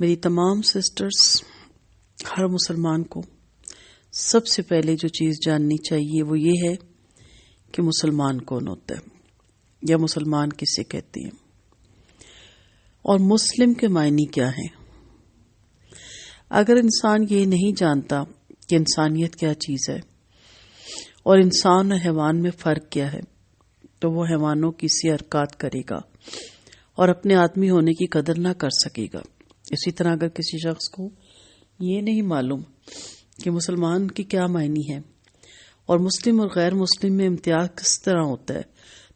میری تمام سسٹرز، ہر مسلمان کو سب سے پہلے جو چیز جاننی چاہیے وہ یہ ہے کہ مسلمان کون ہوتا ہے یا مسلمان کسے کہتے ہیں اور مسلم کے معنی کیا ہیں۔ اگر انسان یہ نہیں جانتا کہ انسانیت کیا چیز ہے اور انسان اور حیوان میں فرق کیا ہے تو وہ حیوانوں کی سی حرکات کرے گا اور اپنے آدمی ہونے کی قدر نہ کر سکے گا۔ اسی طرح اگر کسی شخص کو یہ نہیں معلوم کہ مسلمان کی کیا معنی ہے اور مسلم اور غیر مسلم میں امتیاز کس طرح ہوتا ہے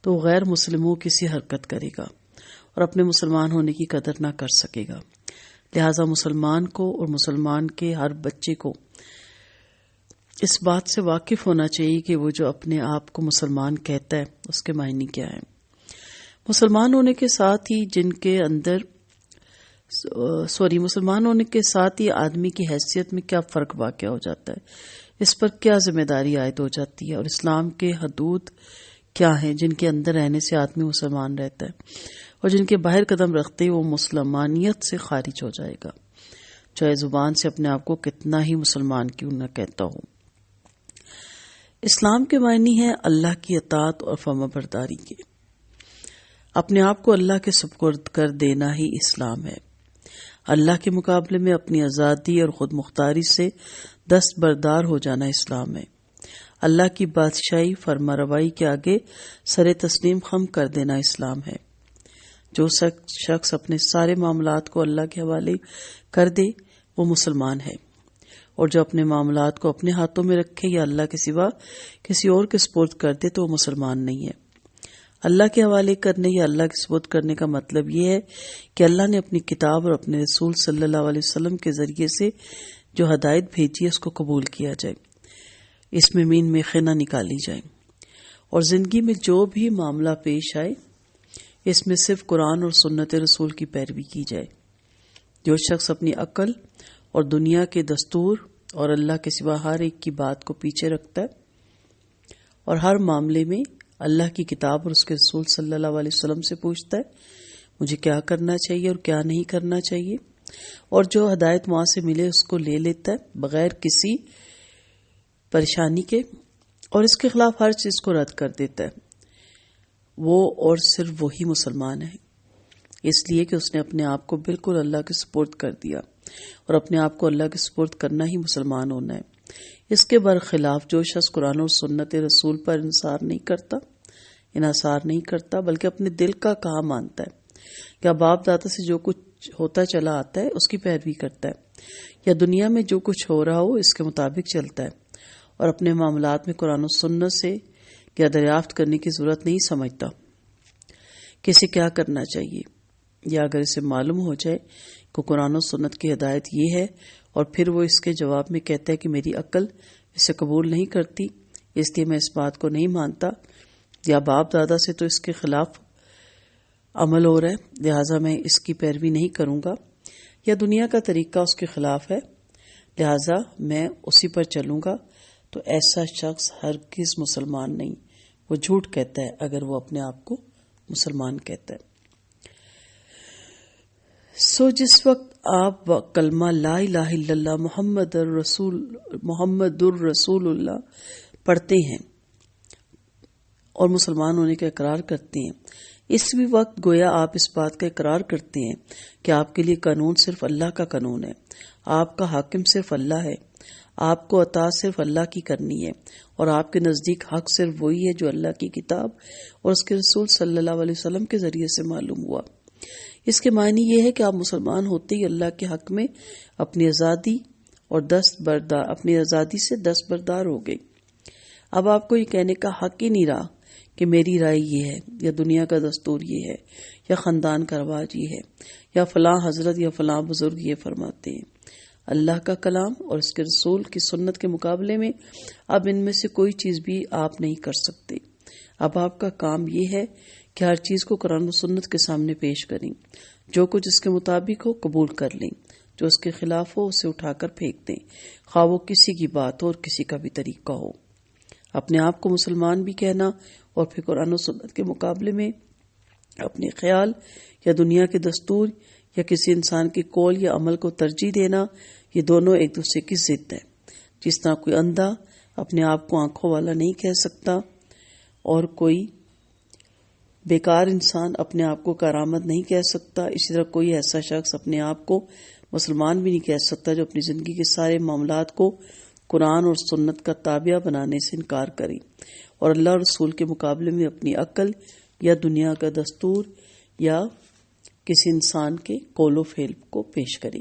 تو وہ غیر مسلموں کی سی حرکت کرے گا اور اپنے مسلمان ہونے کی قدر نہ کر سکے گا۔ لہذا مسلمان کو اور مسلمان کے ہر بچے کو اس بات سے واقف ہونا چاہیے کہ وہ جو اپنے آپ کو مسلمان کہتا ہے اس کے معنی کیا ہے۔ مسلمان ہونے کے ساتھ ہی آدمی کی حیثیت میں کیا فرق واقع ہو جاتا ہے، اس پر کیا ذمہ داری عائد ہو جاتی ہے اور اسلام کے حدود کیا ہیں جن کے اندر رہنے سے آدمی مسلمان رہتا ہے اور جن کے باہر قدم رکھتے ہی وہ مسلمانیت سے خارج ہو جائے گا، چاہے زبان سے اپنے آپ کو کتنا ہی مسلمان کیوں نہ کہتا ہو۔ اسلام کے معنی ہے اللہ کی اطاعت اور فرما برداری کے۔ اپنے آپ کو اللہ کے سپرد کر دینا ہی اسلام ہے۔ اللہ کے مقابلے میں اپنی آزادی اور خود مختاری سے دستبردار ہو جانا اسلام ہے۔ اللہ کی بادشاہی فرما روائی کے آگے سر تسلیم خم کر دینا اسلام ہے۔ جو شخص اپنے سارے معاملات کو اللہ کے حوالے کر دے وہ مسلمان ہے، اور جو اپنے معاملات کو اپنے ہاتھوں میں رکھے یا اللہ کے سوا کسی اور کے سپرد کر دے تو وہ مسلمان نہیں ہے۔ اللہ کے حوالے کرنے یا اللہ کے سپرد کرنے کا مطلب یہ ہے کہ اللہ نے اپنی کتاب اور اپنے رسول صلی اللہ علیہ وسلم کے ذریعے سے جو ہدایت بھیجی ہے اس کو قبول کیا جائے، اس میں مین میخیں نہ نکالی جائیں، اور زندگی میں جو بھی معاملہ پیش آئے اس میں صرف قرآن اور سنت رسول کی پیروی کی جائے۔ جو شخص اپنی عقل اور دنیا کے دستور اور اللہ کے سوا ہر ایک کی بات کو پیچھے رکھتا ہے اور ہر معاملے میں اللہ کی کتاب اور اس کے رسول صلی اللہ علیہ وسلم سے پوچھتا ہے مجھے کیا کرنا چاہیے اور کیا نہیں کرنا چاہیے، اور جو ہدایت وہاں سے ملے اس کو لے لیتا ہے بغیر کسی پریشانی کے اور اس کے خلاف ہر چیز کو رد کر دیتا ہے، وہ اور صرف وہی مسلمان ہے، اس لیے کہ اس نے اپنے آپ کو بالکل اللہ کے سپرد کر دیا، اور اپنے آپ کو اللہ کے سپرد کرنا ہی مسلمان ہونا ہے۔ اس کے برخلاف جو شخص قرآن اور سنت رسول پر انحصار نہیں کرتا بلکہ اپنے دل کا کہا مانتا ہے یا باپ دادا سے جو کچھ ہوتا چلا آتا ہے اس کی پیروی کرتا ہے یا دنیا میں جو کچھ ہو رہا ہو اس کے مطابق چلتا ہے اور اپنے معاملات میں قرآن و سنت سے یا دریافت کرنے کی ضرورت نہیں سمجھتا کہ اسے کیا کرنا چاہیے، یا اگر اسے معلوم ہو جائے کہ قرآن و سنت کی ہدایت یہ ہے اور پھر وہ اس کے جواب میں کہتا ہے کہ میری عقل اسے قبول نہیں کرتی اس لیے میں اس بات کو نہیں مانتا، یا باپ دادا سے تو اس کے خلاف عمل ہو رہا ہے لہٰذا میں اس کی پیروی نہیں کروں گا، یا دنیا کا طریقہ اس کے خلاف ہے لہٰذا میں اسی پر چلوں گا، تو ایسا شخص ہرگز مسلمان نہیں، وہ جھوٹ کہتا ہے اگر وہ اپنے آپ کو مسلمان کہتا ہے۔ جس وقت آپ کلمہ لا الہ الا اللہ محمد الرسول اللہ پڑھتے ہیں اور مسلمان ہونے کا اقرار کرتے ہیں، اس بھی وقت گویا آپ اس بات کا اقرار کرتے ہیں کہ آپ کے لیے قانون صرف اللہ کا قانون ہے، آپ کا حاکم صرف اللہ ہے، آپ کو اطاعت صرف اللہ کی کرنی ہے، اور آپ کے نزدیک حق صرف وہی ہے جو اللہ کی کتاب اور اس کے رسول صلی اللہ علیہ وسلم کے ذریعے سے معلوم ہوا۔ اس کے معنی یہ ہے کہ آپ مسلمان ہوتے ہی اللہ کے حق میں اپنی آزادی سے دستبردار ہو گئے۔ اب آپ کو یہ کہنے کا حق ہی نہیں رہا کہ میری رائے یہ ہے یا دنیا کا دستور یہ ہے یا خاندان کا رواج یہ ہے یا فلاں حضرت یا فلاں بزرگ یہ فرماتے ہیں۔ اللہ کا کلام اور اس کے رسول کی سنت کے مقابلے میں اب ان میں سے کوئی چیز بھی آپ نہیں کر سکتے۔ اب آپ کا کام یہ ہے کہ ہر چیز کو قرآن و سنت کے سامنے پیش کریں، جو کچھ اس کے مطابق ہو قبول کر لیں، جو اس کے خلاف ہو اسے اٹھا کر پھینک دیں، خواہ وہ کسی کی بات ہو اور کسی کا بھی طریقہ ہو۔ اپنے آپ کو مسلمان بھی کہنا اور پھر قرآن و سنت کے مقابلے میں اپنے خیال یا دنیا کے دستور یا کسی انسان کے قول یا عمل کو ترجیح دینا، یہ دونوں ایک دوسرے کی ضد ہیں۔ جس طرح کوئی اندھا اپنے آپ کو آنکھوں والا نہیں کہہ سکتا اور کوئی بیکار انسان اپنے آپ کو کارآمد نہیں کہہ سکتا، اسی طرح کوئی ایسا شخص اپنے آپ کو مسلمان بھی نہیں کہہ سکتا جو اپنی زندگی کے سارے معاملات کو قرآن اور سنت کا تابعہ بنانے سے انکار کرے اور اللہ اور رسول کے مقابلے میں اپنی عقل یا دنیا کا دستور یا کسی انسان کے قول و فعل کو پیش کرے۔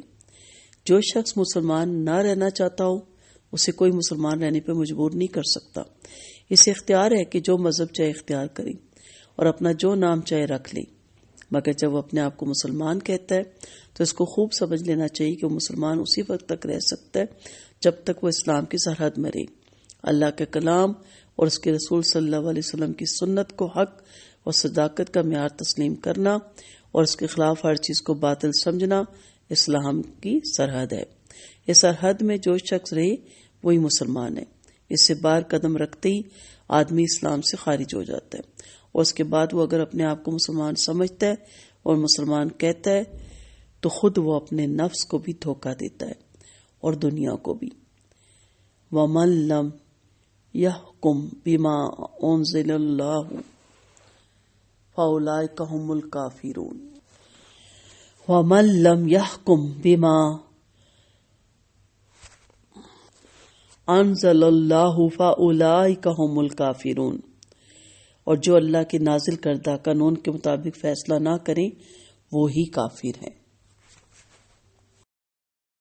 جو شخص مسلمان نہ رہنا چاہتا ہو اسے کوئی مسلمان رہنے پہ مجبور نہیں کر سکتا۔ اسے اختیار ہے کہ جو مذہب چاہے اختیار کرے اور اپنا جو نام چاہے رکھ لے، مگر جب وہ اپنے آپ کو مسلمان کہتا ہے تو اس کو خوب سمجھ لینا چاہیے کہ وہ مسلمان اسی وقت تک رہ سکتا ہے جب تک وہ اسلام کی سرحد میں رہے، اللہ کے کلام اور اس کے رسول صلی اللہ علیہ وسلم کی سنت کو حق اور صداقت کا معیار تسلیم کرنا اور اس کے خلاف ہر چیز کو باطل سمجھنا اسلام کی سرحد ہے۔ اس سرحد میں جو شخص رہے وہی مسلمان ہے۔ اس سے باہر قدم رکھتے ہی آدمی اسلام سے خارج ہو جاتا ہے، اور اس کے بعد وہ اگر اپنے آپ کو مسلمان سمجھتا ہے اور مسلمان کہتا ہے تو خود وہ اپنے نفس کو بھی دھوکہ دیتا ہے اور دنیا کو بھی۔ وَمَن لَّمْ يَحْكُم بِمَا أُنزِلَ اللَّهُ فَأُولَٰئِكَ هُمُ الْكَافِرُونَ وَمَن لَّمْ يَحْكُم بِمَا أَنزَلَ اللَّهُ فَأُولَٰئِكَ هُمُ الْكَافِرُونَ، اور جو اللہ کے نازل کردہ قانون کے مطابق فیصلہ نہ کریں وہی کافر ہیں۔